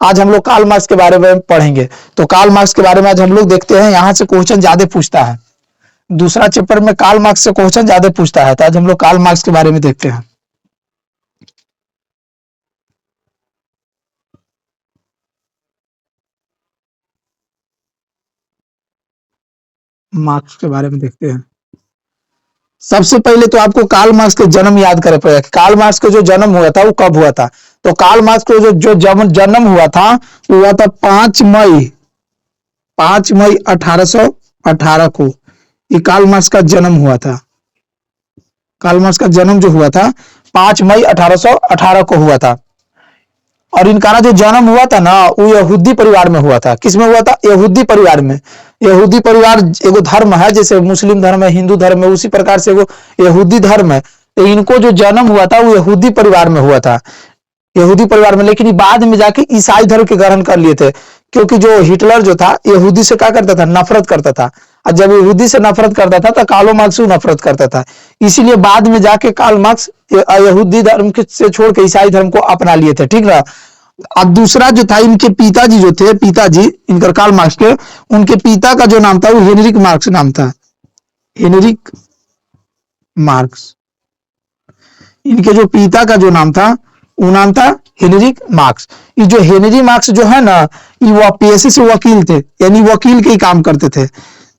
आज हम लोग कार्ल मार्क्स के बारे में पढ़ेंगे। तो कार्ल मार्क्स के बारे में आज हम लोग देखते हैं, यहाँ से क्वेश्चन ज्यादा पूछता है, दूसरा चैप्टर में कार्ल मार्क्स से क्वेश्चन ज्यादा पूछता है। तो आज हम लोग कार्ल मार्क्स के बारे में देखते हैं। मार्क्स के बारे में देखते हैं। सबसे पहले तो आपको कार्ल मार्क्स के जन्म याद करना पड़ेगा कि कार्ल मार्क्स का जो जन्म हुआ था वो कब हुआ था। तो कार्ल मार्क्स को जो जन्म हुआ था वो हुआ था 5 मई 1818 को। ये कार्ल मार्क्स का जन्म हुआ था। कार्ल मार्क्स का जन्म जो हुआ था 5 मई 1818 को हुआ था। और इनका जो जन्म हुआ था ना वो यहूदी परिवार में हुआ था। किसमें हुआ था? यहूदी परिवार में। यहूदी परिवार एगो धर्म है, जैसे मुस्लिम धर्म है, हिंदू धर्म है, उसी प्रकार से एगो यहूदी धर्म है। तो इनको जो जन्म हुआ था वो यहूदी परिवार में हुआ था, यहूदी परिवार में। लेकिन बाद में जाके ईसाई धर्म के ग्रहण कर लिए थे, क्योंकि जो हिटलर जो था यहूदी से क्या करता था? नफरत करता था। और जब यहूदी से नफरत करता था तो कार्ल मार्क्स से नफरत करता था। इसीलिए बाद में जाके कार्ल मार्क्स यहूदी धर्म से छोड़ के ईसाई धर्म को अपना लिए थे, ठीक ना। और दूसरा जो था, इनके पिताजी जो थे, पिताजी इनका कार्ल मार्क्स के, उनके पिता का जो नाम था वो हेनरिक मार्क्स नाम था। हेनरिक मार्क्स, इनके जो पिता का जो नाम था वो नाम था हेनरिक मार्क्स। ये जो हेनरी मार्क्स जो है ना, ये वो पेशे से वकील थे, यानी वकील के ही काम करते थे।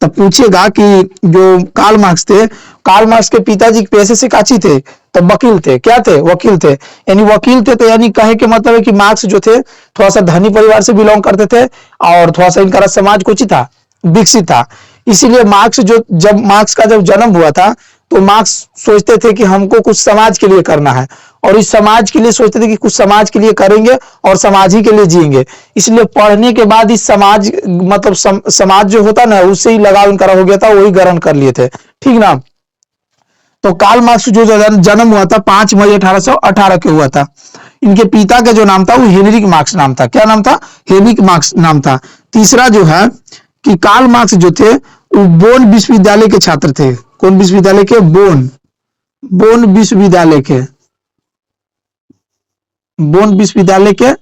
तब पूछेगा कि जो कार्ल मार्क्स थे, कार्ल मार्क्स के पिताजी पेशे से काची थे? तो वकील थे। क्या थे? वकील थे। यानी वकील थे, तो यानी कहे के मतलब है कि मार्क्स जो थे थोड़ा सा धनी परिवार से बिलोंग करते थे और थोड़ा सा इनका समाज कुछ था, विकसित था। इसीलिए मार्क्स जब मार्क्स का जब जन्म हुआ था तो मार्क्स सोचते थे कि हमको कुछ समाज के लिए करना है, और इस समाज के लिए सोचते थे कि कुछ समाज के लिए करेंगे और समाज ही के लिए जिएंगे। इसलिए पढ़ने के बाद इस समाज मतलब समाज जो होता ना उससे ही लगाव इनका हो गया था, वही ग्रहण कर लिए थे, ठीक ना। तो कार्ल मार्क्स जो जन्म हुआ था 5 मई 1818 के हुआ था। इनके पिता का जो नाम था वो हेनरिक मार्क्स नाम था। क्या नाम था? हेनरिक मार्क्स नाम था। तीसरा जो है कि कार्ल मार्क्स जो थे वो बोन विश्वविद्यालय के छात्र थे। कौन विश्वविद्यालय के? बोन विश्वविद्यालय के, बोन विश्वविद्यालय के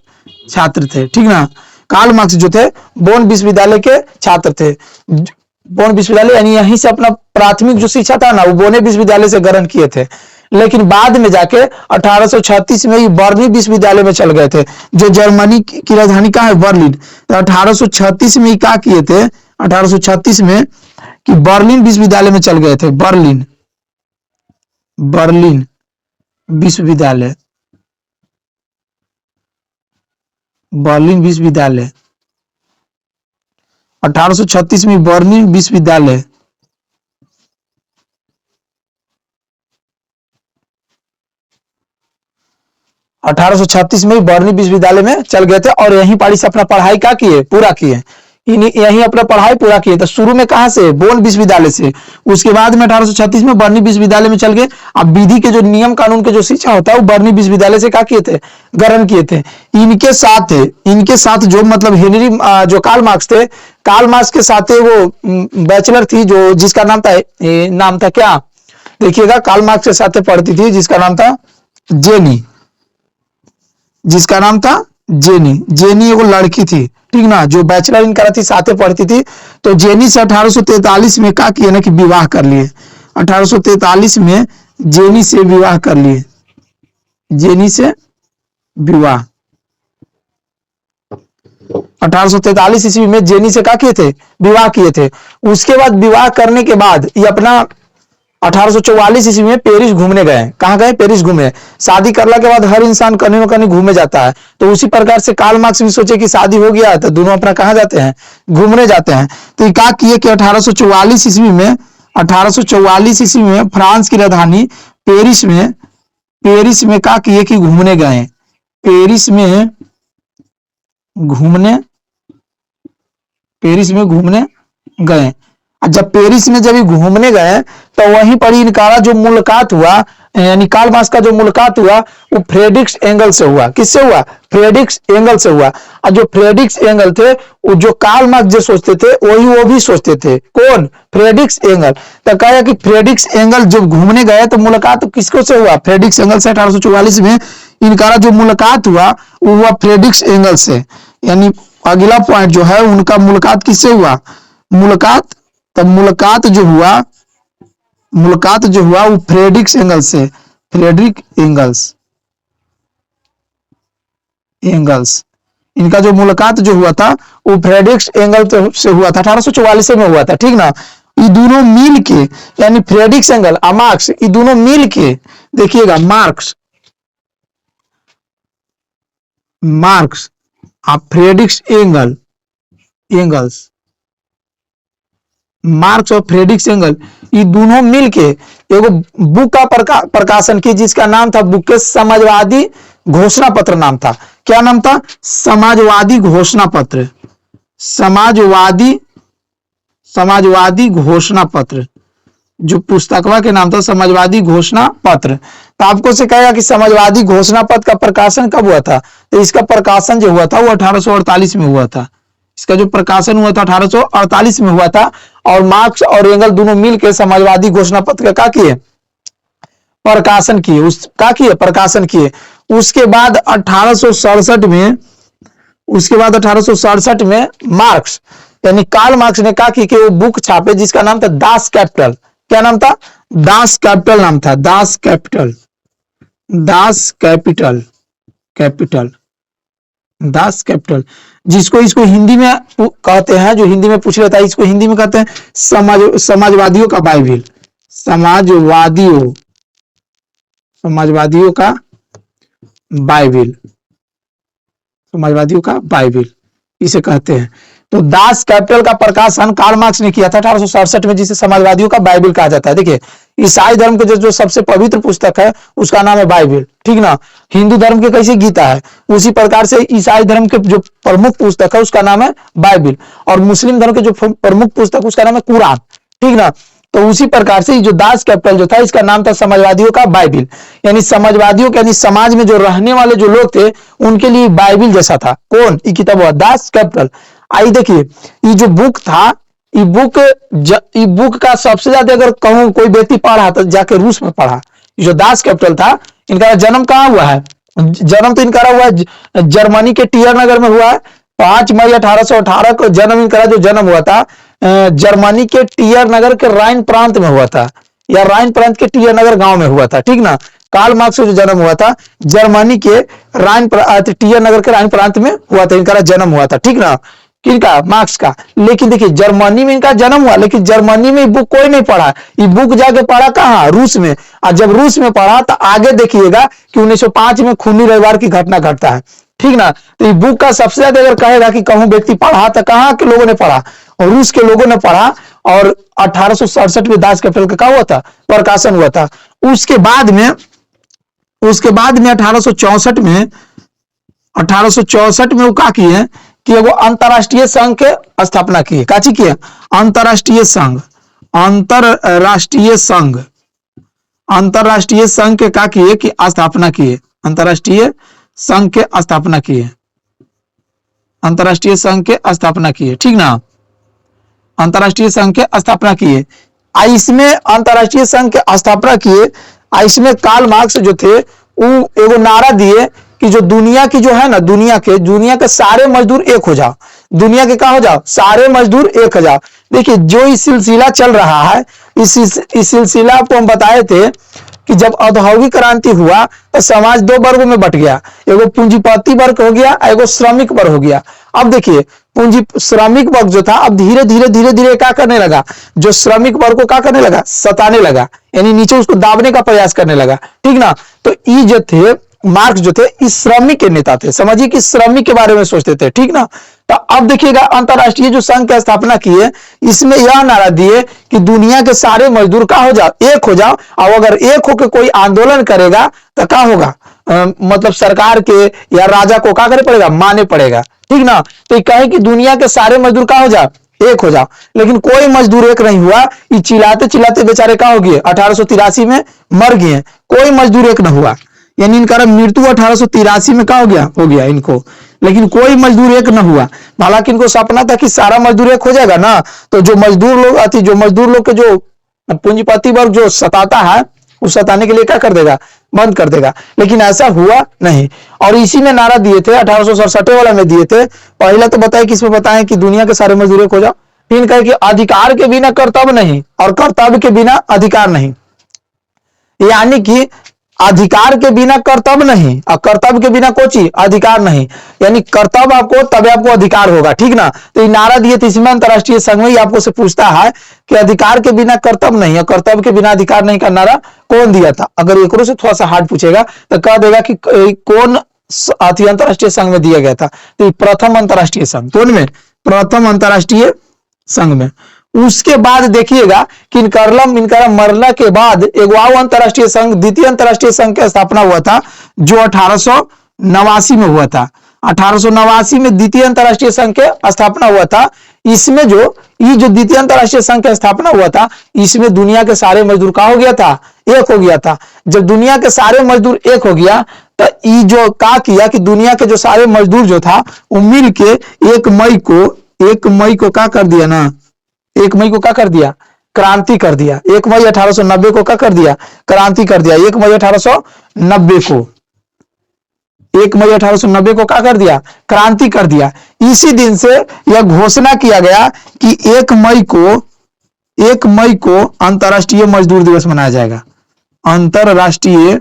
छात्र थे, ठीक ना। कार्ल मार्क्स जो थे बोन विश्वविद्यालय के छात्र थे। बोन विश्वविद्यालय यानी यहीं से अपना प्राथमिक जो शिक्षा था ना वो बोने विश्वविद्यालय से ग्रहण किए थे। लेकिन बाद में जाके 1836 में ये बर्लिन विश्वविद्यालय में चल गए थे, जो जर्मनी की राजधानी कहाँ है? बर्लिन। तो 1836 में क्या किए थे? 1836 में कि बर्लिन विश्वविद्यालय में चल गए थे। बर्लिन विश्वविद्यालय, बर्लिन विश्वविद्यालय 1836 में बर्लिन विश्वविद्यालय। अठारह में बर्लिन विश्वविद्यालय में चल गए थे और यहीं पारी से अपना पढ़ाई क्या किए? पूरा किए। यहीं अपना पढ़ाई पूरा किए। तो शुरू में कहां से? बोन विश्वविद्यालय से। उसके बाद में 1836 में बर्लिन विश्वविद्यालय में चल गए। अब विधि के जो नियम कानून के जो शिक्षा होता है वो बर्लिन विश्वविद्यालय से क्या किए थे? ग्रहण किए थे। इनके साथ जो मतलब हेनरी जो कार्ल मार्क्स थे, कार्ल मार्क्स के साथ वो बैचलर थी जो जिसका नाम था क्या? देखिएगा, कार्ल मार्क्स के साथ पढ़ती थी जिसका नाम था जेनी, जिसका नाम था जेनी एगो लड़की थी, ठीक ना, जो बैचलर इन करा थी, साथे पढ़ती थी। तो जेनी से 1843 में क्या किए ना कि विवाह कर लिए। 1843 में जेनी से विवाह कर लिए। जेनी से विवाह 1843 ईस्वी में जेनी से क्या किए थे? विवाह किए थे। उसके बाद विवाह करने के बाद ये अपना 1844 ईस्वी में पेरिस घूमने गए। कहां गए? पेरिस घूमे। शादी करने के बाद हर इंसान कहीं ना कहीं घूमे जाता है, तो उसी प्रकार से कार्ल मार्क्स भी सोचे कि शादी हो गया तो दोनों अपना कहां जाते हैं? घूमने जाते हैं। तो क्या किए कि 1844 ईस्वी में फ्रांस की राजधानी पेरिस में क्या किए कि घूमने गए। पेरिस में घूमने गए। जब पेरिस में जब घूमने गए तो वहीं पर इनका जो मुलाकात हुआ, यानी कार्ल मार्क्स का जो मुलाकात हुआ वो फ्रेडरिक एंगल से हुआ। किससे हुआ? फ्रेडरिक एंगल से हुआ। और जो फ्रेडरिक एंगल थे वो जो कार्ल मार्क्स जो सोचते थे वही वो भी सोचते थे। कौन? Friedrich Engel. तो कहा कि फ्रेडरिक एंगल जब घूमने गए तो मुलाकात किसको से हुआ? फ्रेडरिक एंगल से। 1844 में इनका जो मुलाकात हुआ वो हुआ फ्रेडरिक एंगल से। यानी अगला पॉइंट जो है उनका मुलाकात किससे हुआ, मुलाकात, तब मुलाकात जो हुआ वो फ्रेडरिक एंगल्स से, फ्रेडरिक एंगल्स इनका जो मुलाकात जो हुआ था वो फ्रेडरिक एंगल्स से हुआ था, 1844 में हुआ था, ठीक ना। ये दोनों मिल के यानी फ्रेडरिक एंगल मार्क्स, ये दोनों मिल के देखिएगा, मार्क्स फ्रेडरिक एंगल्स मार्क्स और फ्रेडरिक एंगल ये दोनों मिलके एगो बुक का प्रकाशन किए जिसका नाम था, बुक के समाजवादी घोषणा पत्र नाम था। क्या नाम था, समाजवादी घोषणा पत्र, समाजवादी घोषणा पत्र, जो पुस्तकवा के नाम था समाजवादी घोषणा पत्र। तो आपको से कहेगा कि समाजवादी घोषणा पत्र का प्रकाशन कब हुआ था, तो इसका प्रकाशन जो हुआ था वो 1848 में हुआ था। इसका जो प्रकाशन हुआ था 1848 में हुआ था। और मार्क्स और एंगल दोनों मिलकर समाजवादी घोषणा पत्र का किए, प्रकाशन किए, उसका किए प्रकाशन किए। उसके बाद 1867 में मार्क्स यानी कार्ल मार्क्स ने कहा कि वो बुक छापे जिसका नाम था दास कैपिटल। क्या नाम था, दास कैपिटल नाम था, दास कैपिटल, जिसको इसको हिंदी में कहते हैं, जो हिंदी में पूछ लेता है इसको हिंदी में कहते हैं समाजवादियों का बाइबिल, समाजवादियों का बाइबिल इसे कहते हैं। तो दास कैपिटल का प्रकाशन कार्ल मार्क्स ने किया था 1867 में, जिसे समाजवादियों का बाइबिल कहा जाता है। देखिए ईसाई धर्म के जो सबसे पवित्र पुस्तक है उसका नाम है बाइबिल, ठीक ना। हिंदू धर्म के कैसे गीता है, उसी प्रकार से ईसाई धर्म के जो प्रमुख पुस्तक है उसका नाम है बाइबिल, और मुस्लिम धर्म के जो प्रमुख पुस्तक उसका नाम है कुरान, ठीक ना। तो उसी प्रकार से जो दास कैपिटल जो था इसका नाम था समाजवादियों का बाइबिल, यानी समाजवादियों के यानी समाज में जो रहने वाले जो लोग थे उनके लिए बाइबिल जैसा था। कौन, ये किताब हुआ दास कैपिटल। आई देखिए ये जो बुक था, ये बुक का सबसे ज्यादा अगर कहूं कोई व्यक्ति पढ़ा तो जाके रूस में पढ़ा। जो दास कैपिटल था इनका जन्म कहाँ हुआ है, जन्म तो इनका हुआ है जर्मनी के टियर नगर में हुआ है। 5 मई 1818 को जन्म इनका जो जन्म हुआ था जर्मनी के टियर नगर के राइन प्रांत में हुआ था, या राइन प्रांत के टियर नगर गांव में हुआ था, ठीक ना। कार्ल मार्क्स का जो जन्म हुआ था जर्मनी के टियर नगर के राइन प्रांत में हुआ था, इनका जन्म हुआ था, ठीक ना, किनका, मार्क्स का। लेकिन देखिए जर्मनी में इनका जन्म हुआ, लेकिन जर्मनी में बुक कोई नहीं पढ़ा, ये बुक जाके पढ़ा कहाँ, रूस में। और जब रूस में पढ़ा तो आगे देखिएगा कि 1905 में खूनी रविवार की घटना घटता है, ठीक ना। तो ये बुक का सबसे ज्यादा अगर कहेगा कि कहूं व्यक्ति पढ़ा तो कहाँ के लोगों ने पढ़ा, और रूस के लोगों ने पढ़ा। और 1867 में दास कैपिटल का क्या हुआ था, प्रकाशन हुआ था। उसके बाद में 1864 में वो क्या किए कि वो अंतरराष्ट्रीय संघ के स्थापना किए। काची किए, अंतरराष्ट्रीय संघ के क्या किए कि स्थापना किए, अंतरराष्ट्रीय संघ के स्थापना किए, ठीक ना। अंतरराष्ट्रीय संघ के स्थापना किए। इसमें अंतरराष्ट्रीय संघ के स्थापना किए, इसमें कार्ल मार्क्स जो थे वो एगो नारा दिए कि जो दुनिया की जो है ना, दुनिया के सारे मजदूर एक हो जाओ, दुनिया के क्या हो जाओ, सारे मजदूर एक हो जाओ। देखिए जो इस सिलसिला चल रहा है, इस सिलसिला को हम बताए थे कि जब औद्योगिक क्रांति हुआ तो समाज दो वर्गों में बट गया, एगो पूंजीपति वर्ग हो गया, एगो श्रमिक वर्ग हो गया। अब देखिए श्रमिक वर्ग जो था अब धीरे धीरे क्या करने लगा, जो श्रमिक वर्ग को क्या करने लगा, सताने लगा, यानी नीचे उसको दाबने का प्रयास करने लगा, ठीक ना। तो ये जो थे मार्क्स जो थे इस श्रमिक के नेता थे, समझिए कि श्रमिक के बारे में सोचते थे, ठीक ना। तो अब देखिएगा अंतरराष्ट्रीय जो संघ की स्थापना की है इसमें यह नारा दिए कि दुनिया के सारे मजदूर का हो जाओ, एक हो जाओ, और अगर एक होकर कोई आंदोलन करेगा तो क्या होगा, मतलब सरकार के या राजा को क्या करना पड़ेगा, माने पड़ेगा, ठीक ना। तो कहे कि दुनिया के सारे मजदूर का हो जाओ, एक हो जाओ। लेकिन कोई मजदूर एक नहीं हुआ, ये चिल्लाते बेचारे क्या हो गए, 1883 में मर गए, कोई मजदूर एक न हुआ, यानी इनका मृत्यु 1883 में क्या हो गया इनको, लेकिन कोई मजदूर एक न हुआ। हालांकि इनको सपना था कि सारा मजदूर एक हो जाएगा ना, तो जो मजदूर लोग के जो पूंजीपति वर्ग जो सताता है उस सताने के लिए क्या कर देगा, बंद कर देगा, लेकिन ऐसा हुआ नहीं। और इसी में नारा दिए थे 1867 वाला में दिए थे। पहले तो बताए किसमें बताएं कि दुनिया के सारे मजदूर एक हो जाओ, फिर कहे कि अधिकार के बिना कर्तव्य नहीं और कर्तव्य के बिना अधिकार नहीं, यानी कि अधिकार के बिना कर्तव्य नहीं और कर्तव्य के बिना कोई चीज अधिकार नहीं, यानी कर्तव्य आपको तब आपको अधिकार होगा, ठीक ना। तो ये नारा दिए थे इसमें अंतरराष्ट्रीय संघ में, आपको से पूछता है कि अधिकार के बिना कर्तव्य नहीं और कर्तव्य के बिना अधिकार नहीं का नारा कौन दिया था। अगर एक से थोड़ा सा हार्ड पूछेगा तो कह देगा कि कौन अंतरराष्ट्रीय संघ में दिया गया था। तो प्रथम अंतरराष्ट्रीय संघ, कौन में? प्रथम अंतरराष्ट्रीय संघ में। उसके बाद देखिएगा कि इनका मरना के बाद एक अंतरराष्ट्रीय संघ, द्वितीय अंतरराष्ट्रीय संघ की स्थापना हुआ था जो 1889 में हुआ था। 1889 में द्वितीय अंतरराष्ट्रीय संघ के स्थापना हुआ था। इसमें जो द्वितीय अंतरराष्ट्रीय संघ की स्थापना हुआ था, इसमें दुनिया के सारे मजदूर का हो गया था, एक हो गया था। जब दुनिया के सारे मजदूर एक हो गया तो ये जो का किया कि दुनिया के जो सारे मजदूर जो था वो मिल के 1 मई को क्या कर दिया ना, 1 मई को क्या कर दिया? क्रांति कर दिया। 1 मई 1890 को क्या कर दिया? क्रांति कर दिया। 1 मई 1890 को 1 मई 1890 को क्या कर दिया? क्रांति कर दिया। इसी दिन से यह घोषणा किया गया कि 1 मई को अंतरराष्ट्रीय मजदूर दिवस मनाया जाएगा। अंतरराष्ट्रीय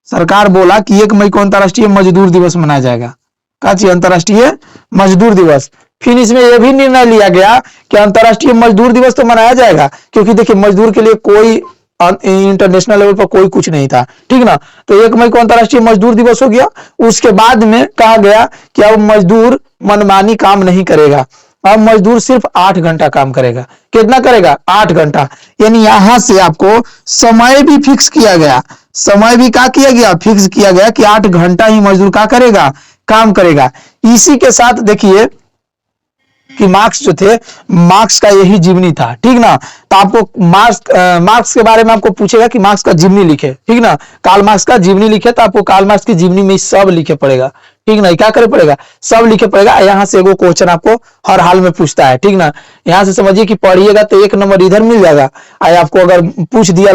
सरकार बोला कि 1 मई को अंतरराष्ट्रीय मजदूर दिवस मनाया जाएगा। क्या चाहिए? अंतरराष्ट्रीय मजदूर दिवस। फिर इसमें यह भी निर्णय लिया गया कि अंतरराष्ट्रीय मजदूर दिवस तो मनाया जाएगा, क्योंकि देखिए मजदूर के लिए कोई इंटरनेशनल लेवल पर कोई कुछ नहीं था, ठीक ना। तो 1 मई को अंतरराष्ट्रीय मजदूर दिवस हो गया। उसके बाद में कहा गया कि अब मजदूर मनमानी काम नहीं करेगा, अब मजदूर सिर्फ 8 घंटा काम करेगा। कितना करेगा? 8 घंटा। यानी यहां से आपको समय भी फिक्स किया गया, समय भी क्या किया गया? फिक्स किया गया कि 8 घंटा ही मजदूर क्या करेगा? काम करेगा। इसी के साथ देखिए कि मार्क्स जो थे, मार्क्स का यही जीवनी था, ठीक ना। तो आपको मार्क्स के बारे में आपको पूछेगा कि मार्क्स का जीवनी लिखे, ठीक ना। कार्ल मार्क्स का जीवनी लिखे तो आपको कार्ल मार्क्स की जीवनी में सब लिखे पड़ेगा, ठीक ना। क्या करे पड़ेगा? सब लिखे पड़ेगा। यहाँ से एगो क्वेश्चन आपको हर हाल में पूछता है, ठीक ना। यहाँ से समझिए कि पढ़िएगा तो 1 नंबर इधर मिल जाएगा। आपको अगर पूछ दिया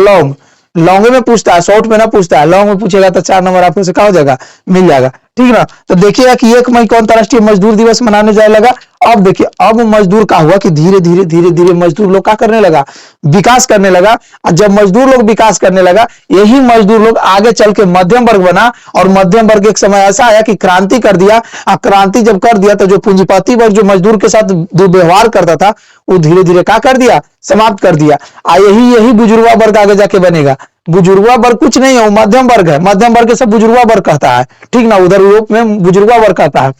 लॉन्ग में पूछता है, शॉर्ट में ना पूछता है, लॉन्ग में पूछेगा तो 4 नंबर आपको से क्या हो जाएगा? मिल जाएगा, ठीक ना। तो देखिएगा कि 1 मई को अंतरराष्ट्रीय मजदूर दिवस मनाने जाने लगा। अब देखिए अब मजदूर का हुआ कि धीरे धीरे मजदूर लोग क्या करने लगा? विकास करने लगा। और जब मजदूर लोग विकास करने लगा, यही मजदूर लोग आगे चल के मध्यम वर्ग बना, और मध्यम वर्ग एक समय ऐसा आया कि क्रांति कर दिया। और क्रांति जब कर दिया तो जो पूंजीपति वर्ग जो मजदूर के साथ दुर्व्यवहार करता था, वो धीरे धीरे क्या कर दिया? समाप्त कर दिया। यही बुजुर्गा वर्ग आगे जाके बनेगा। बुजुर्गा वर्ग कुछ नहीं है, वो मध्यम वर्ग है। मध्यम वर्ग सब बुजुर्गा वर्ग कहता है, ठीक ना। उधर यूरोप में बुजुर्गा वर्ग कहता है।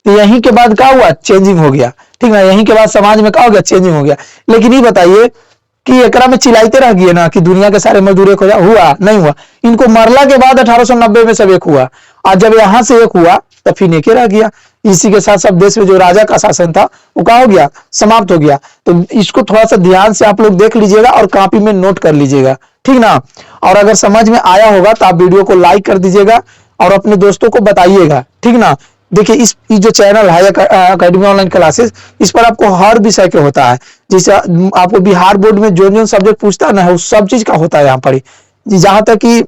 तो यहीं के बाद क्या हुआ? चेंजिंग हो गया, ठीक ना। यहीं के बाद समाज में क्या हो गया? चेंजिंग हो गया। लेकिन ये बताइए कि एकरा में चिल्लाते रह गए ना कि दुनिया के सारे मजदूर एक हो जा, हुआ नहीं हुआ? इनको मरला के बाद 1890 में सब एक हुआ, और जब यहां से एक हुआ तो फिर एक रह गया। इसी के साथ सब देश में जो राजा का शासन था वो क्या हो गया? समाप्त हो गया। तो इसको थोड़ा सा ध्यान से आप लोग देख लीजिएगा और कॉपी में नोट कर लीजिएगा, ठीक ना। और अगर समझ में आया होगा तो आप वीडियो को लाइक कर दीजिएगा और अपने दोस्तों को बताइएगा, ठीक ना। देखिए इस जो चैनल है एकेडमी ऑनलाइन क्लासेस, इस पर आपको हर विषय के होता है। जैसे आपको बिहार बोर्ड में जो सब्जेक्ट पूछता है ना, वो सब चीज का होता है यहाँ पर। जहां तक कि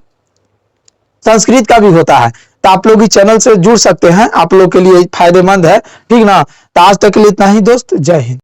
संस्कृत का भी होता है। तो आप लोग इस चैनल से जुड़ सकते हैं, आप लोग के लिए फायदेमंद है, ठीक ना। तो आज तक के लिए इतना ही दोस्त, जय हिंद।